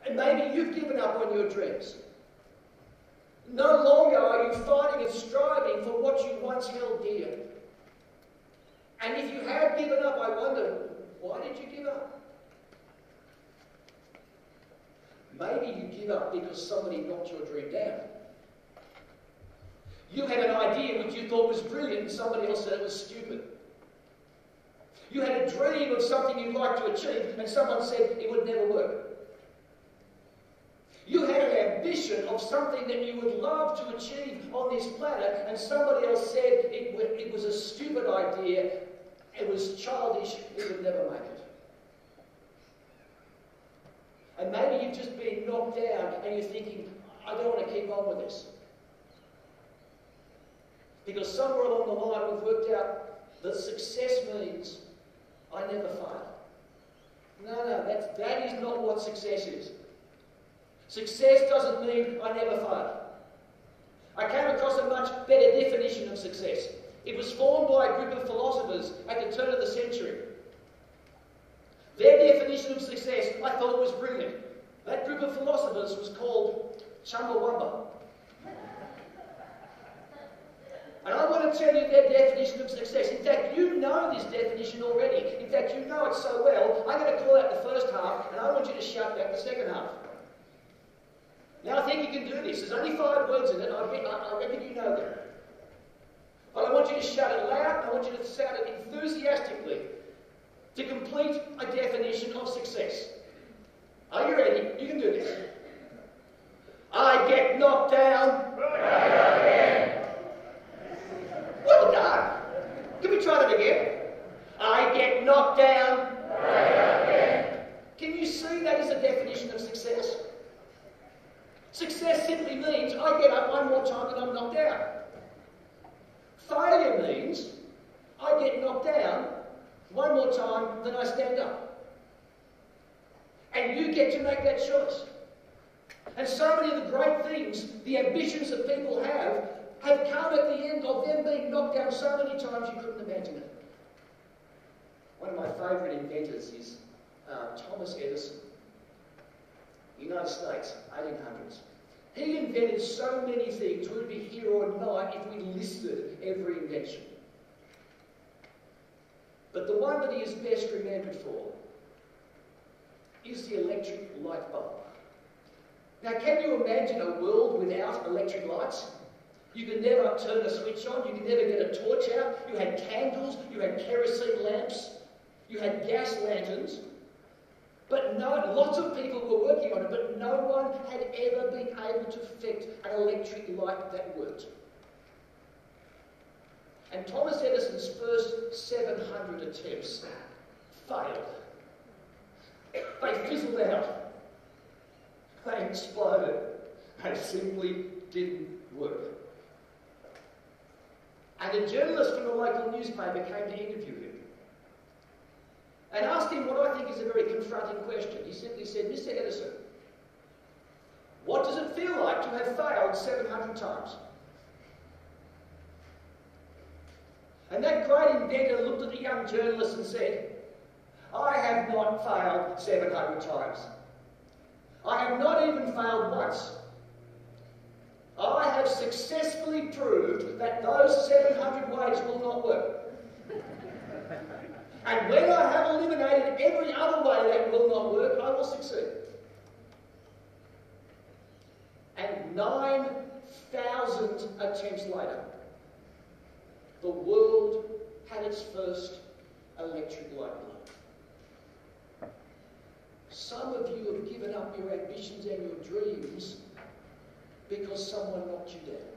And maybe you've given up on your dreams. No longer are you fighting and striving for what you once held dear. And if you have given up, I wonder, why did you give up? Maybe you give up because somebody knocked your dream down. You had an idea which you thought was brilliant and somebody else said it was stupid. You had a dream of something you'd like to achieve and someone said it would never work. You had an ambition of something that you would love to achieve on this planet and somebody else said it was a stupid idea, it was childish, it would never make it. And maybe you've just been knocked down and you're thinking, I don't want to keep on with this. Because somewhere along the line we've worked out that success means I never fail. No, that is not what success is. Success doesn't mean I never fail. I came across a much better definition of success. It was formed by a group of philosophers at the turn of the century. Their definition of success I thought was brilliant. That group of philosophers was called Chumbawumba. And I want to tell you their definition of success. In fact, you know this definition already. In fact, you know it so well, I'm going to call out the first half, and I want you to shout back the second half. Now, I think you can do this. There's only 5 words in it. I reckon you know them. But I want you to shout it loud. I want you to shout it enthusiastically to complete a definition of success. Are you ready? You can do this. I get knocked down. Well done. Can we try that again? I get knocked down. Can you see that is a definition of success? Success simply means I get up one more time and I'm knocked down. Failure means I get knocked down one more time than I stand up. And you get to make that choice. And so many of the great things, the ambitions that people have come at the end of them being knocked down so many times you couldn't imagine it. One of my favourite inventors is Thomas Edison. United States, 1800s. He invented so many things, we'd be here all night if we listed every invention. But the one that he is best remembered for is the electric light bulb. Now, can you imagine a world without electric lights? You could never turn a switch on, you could never get a torch out. You had candles, you had kerosene lamps, you had gas lanterns. But no, lots of people were working on it, but no one had ever been able to perfect an electric light that worked. And Thomas Edison's first 700 attempts failed. They fizzled out. They exploded. They simply didn't work. And a journalist from the local newspaper came to interview him and asked him what I think is a very confronting question. He simply said, Mr. Edison, what does it feel like to have failed 700 times? And that great inventor looked at the young journalist and said, I have not failed 700 times. I have not even failed once. I have successfully proved that those 700 ways will not work. And when I have eliminated every other way that will not work, I will succeed. And 9,000 attempts later, the world had its first electric light bulb. Some of you have given up your ambitions and your dreams because someone knocked you down.